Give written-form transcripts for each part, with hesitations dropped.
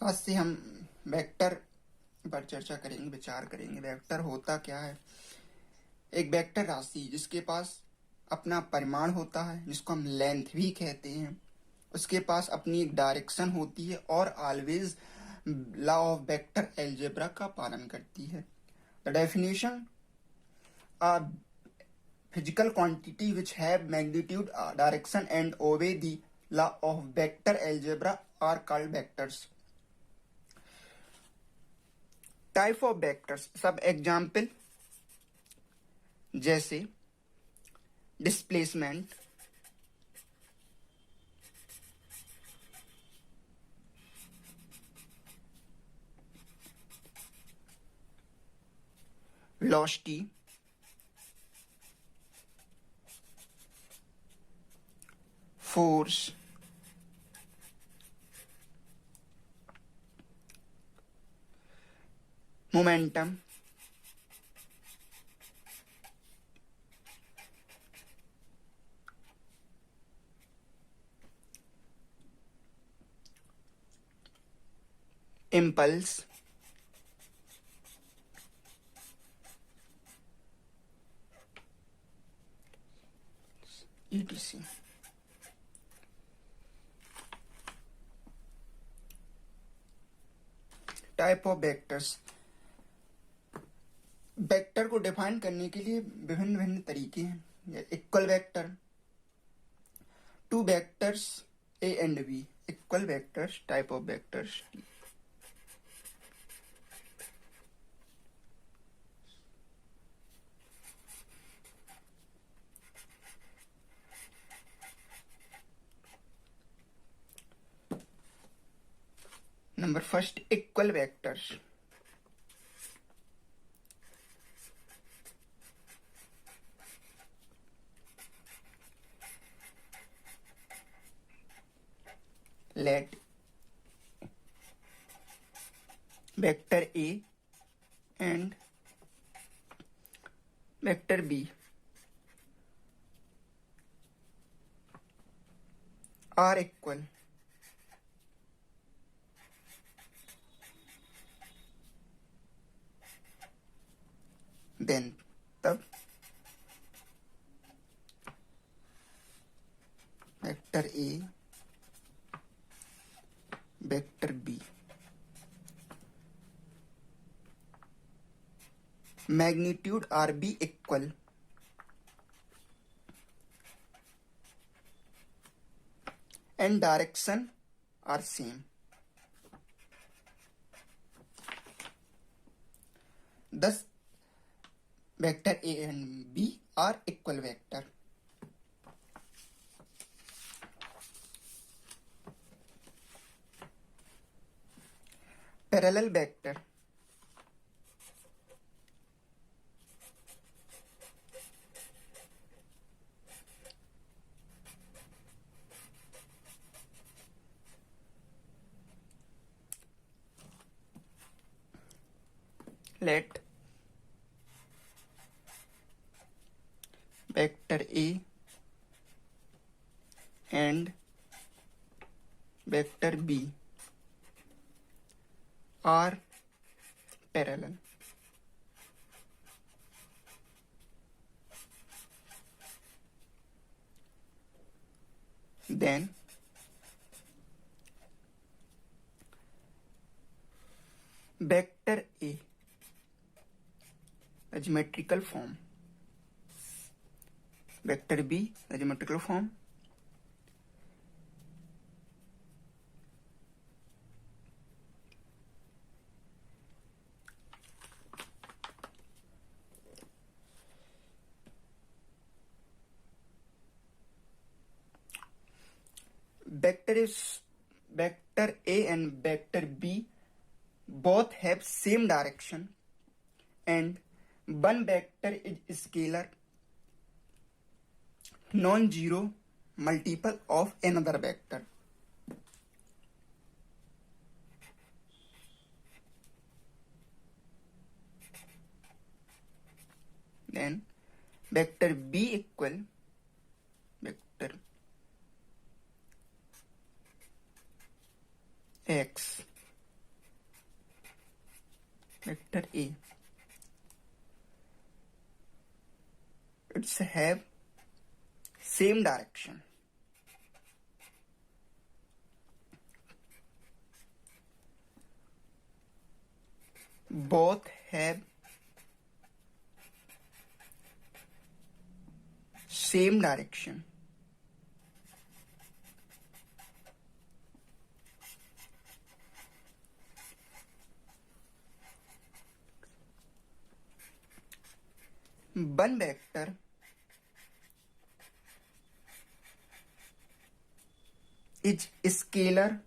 आज से हम वेक्टर पर चर्चा करेंगे, विचार करेंगे। वेक्टर होता क्या है? एक वेक्टर राशि जिसके पास अपना परिमाण होता है, जिसको हम लेंथ भी कहते हैं। उसके पास अपनी एक डायरेक्शन होती है और always law of vector algebra का पालन करती है। The definition a physical quantity which have magnitude, direction and obey the law of vector algebra are called vectors. Type of vectors, सब एग्जाम्पल जैसे displacement, velocity, force, momentum, impulse, etc. Type of vectors. Vector को define करने के लिए विभिन्न विभिन्न तरीके हैं। Equal vector, two vectors A and B, equal vectors, type of vectors. Number first, equal vectors. Let vector A and vector B are equal, then तब vector A, vector B magnitude are be equal and direction are same. Thus vector A and B are equal vector. Parallel vector. Let vector A and vector B are parallel. Then vector A, the geometrical form, vector B, the geometrical form, vector A and vector B both have same direction and one vector is scalar non-zero multiple of another vector. Then vector B equal vector x vector A. It's have same direction. Both have same direction. One vector is scalar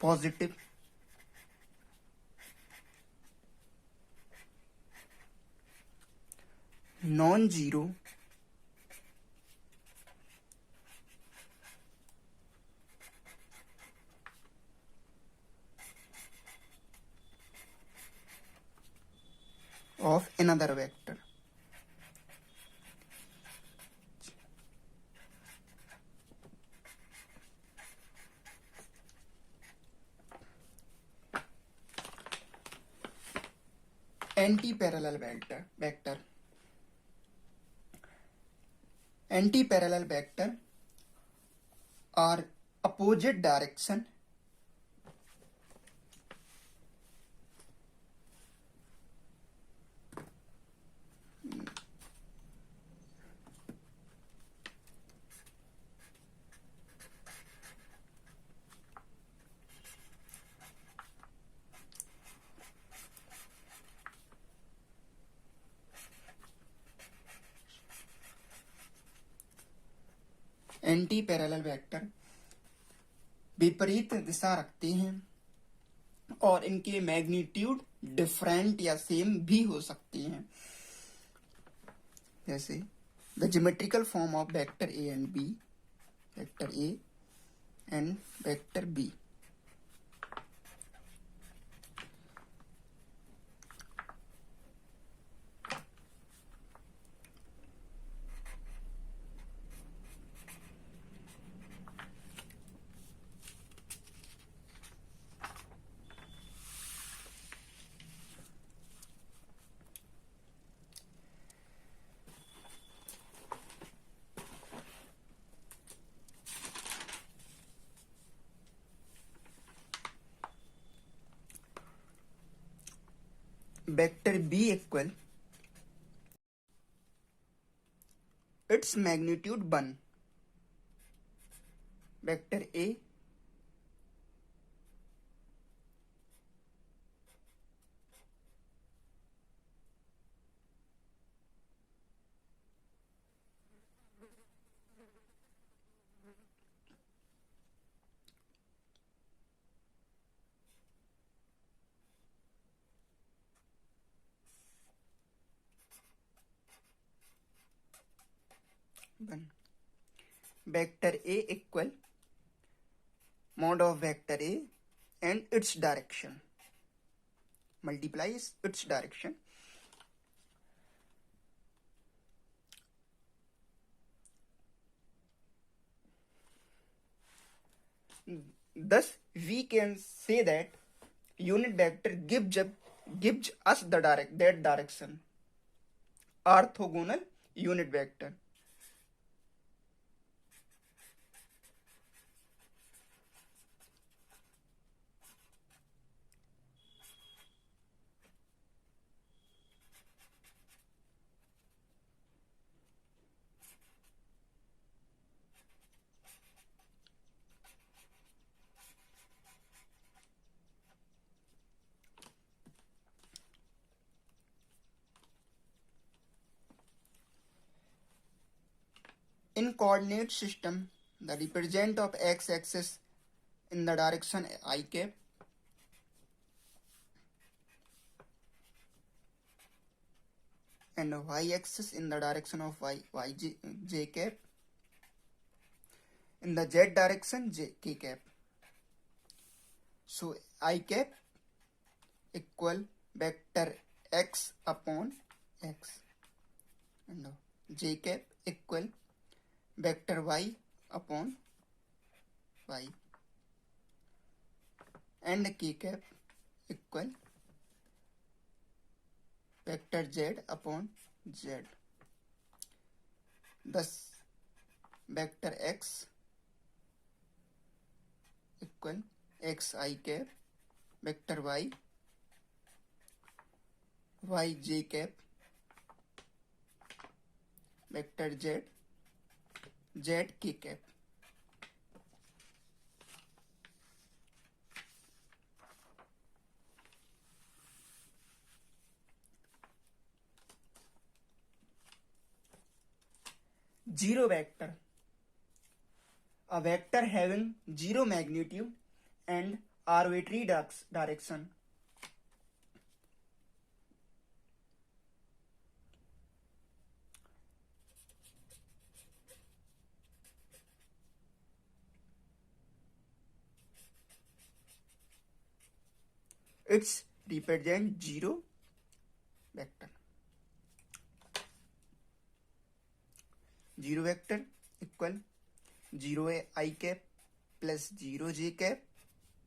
positive non-zero of another vector. Anti-parallel vector. Anti-parallel vector are opposite direction anti parallel vector विपरीत दिशा रखते हैं और इनके magnitude different या same भी हो सकते हैं. जैसे the geometrical form of vector A and B, vector A and vector B. Vector B equal its magnitude 1. Vector A one. Vector A equal mod of vector A and its direction multiplies its direction. Thus we can say that unit vector gives us that direction. Orthogonal unit vector. In coordinate system, the represent of x-axis in the direction I cap and y-axis in the direction of j cap, in the z direction k cap. So I cap equal vector x upon x and j cap equal vector y upon y and k cap equal vector z upon z. Thus vector x equal xi cap, vector y yj cap, vector z zk cap. Zero vector, a vector having zero magnitude and arbitrary direction. It's represent zero vector. Zero vector equal 0 I cap plus 0 j cap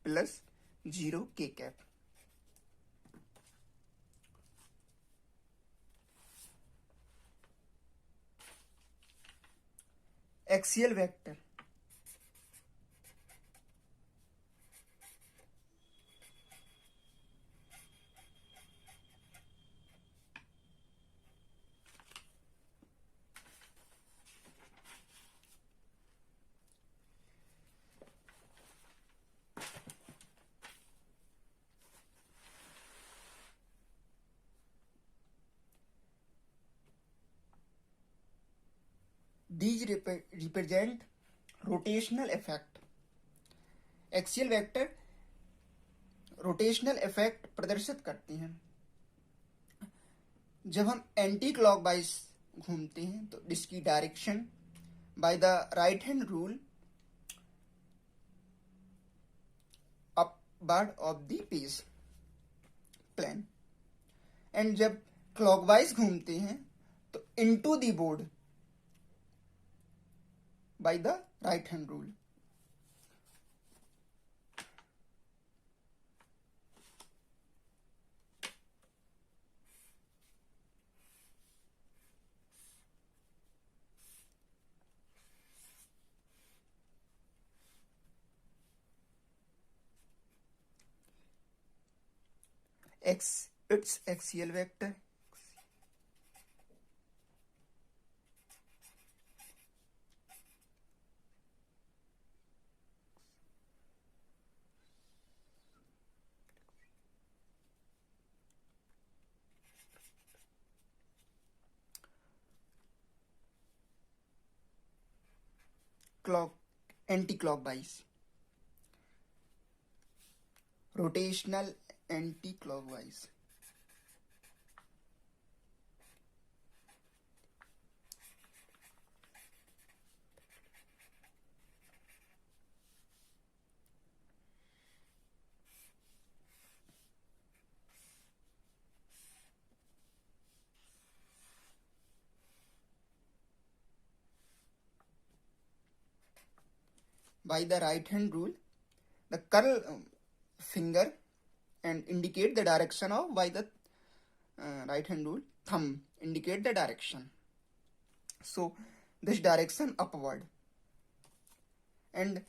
plus 0 k cap. Axial vector, these represent rotational effect. Axial vector rotational effect प्रदर्शित करते हैं. जब हम anti clockwise घूमते हैं तो इसकी direction by the right hand rule upward of the page plane, and जब क्लॉकवाइज घूमते हैं तो into the board by the right hand rule. Its axial vector anti-clockwise, rotational anti-clockwise. By the right hand rule, the curl finger and indicate the direction of, by the right hand rule thumb indicate the direction. So this direction upward, and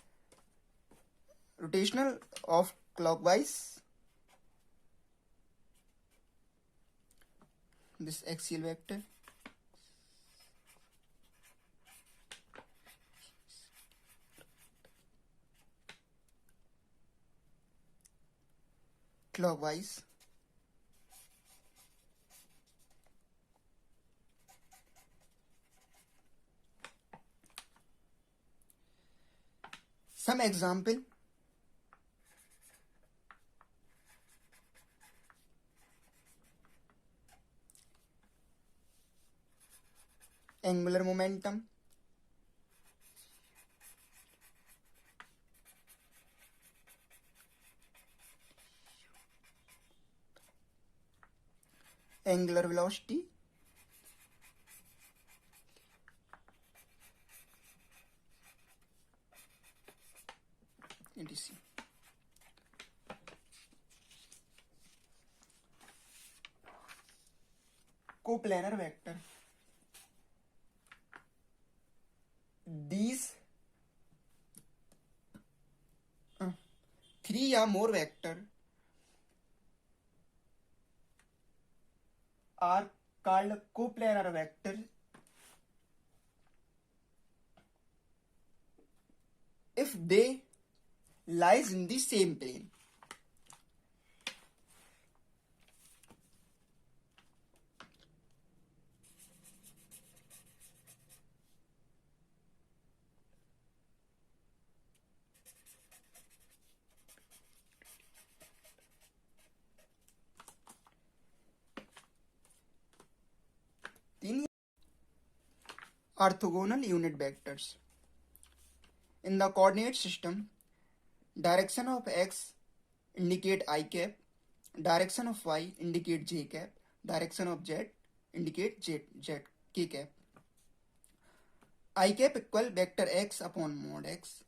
rotational of clockwise, this axial vector clockwise, some example. Angular momentum, angular velocity, etc. Coplanar vector. These three or more vector are called coplanar vector if they lies in the same plane. Orthogonal unit vectors. In the coordinate system, direction of x indicate I cap, direction of y indicate j cap, direction of z indicate z k cap. I cap equal vector x upon mod x.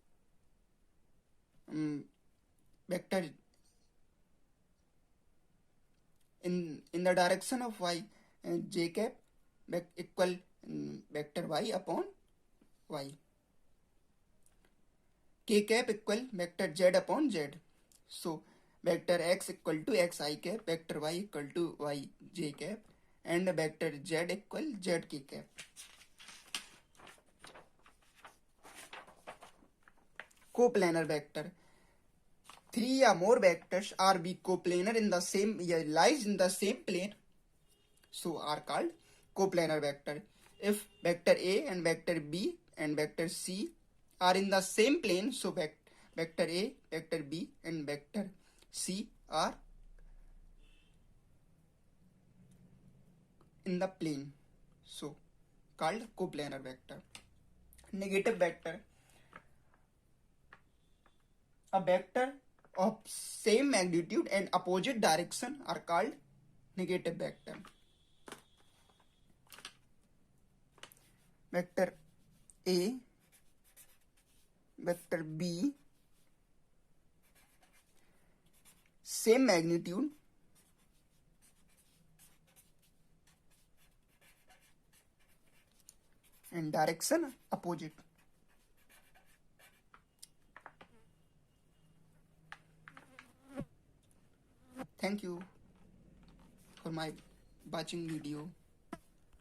Vector in the direction of y, j cap equal vector y upon y. K cap equal vector z upon z. So vector x equal to x I cap, vector y equal to y j cap, and vector z equal z k cap. Coplanar vector. Three or more vectors are be coplanar in the same, lies in the same plane, so are called coplanar vector. If vector A and vector B and vector C are in the same plane, so vector A, vector B and vector C are in the plane, so called coplanar vector. Negative vector. A vector of same magnitude and opposite direction are called negative vector. Vector A, vector B, same magnitude and direction opposite. Thank you for my watching video.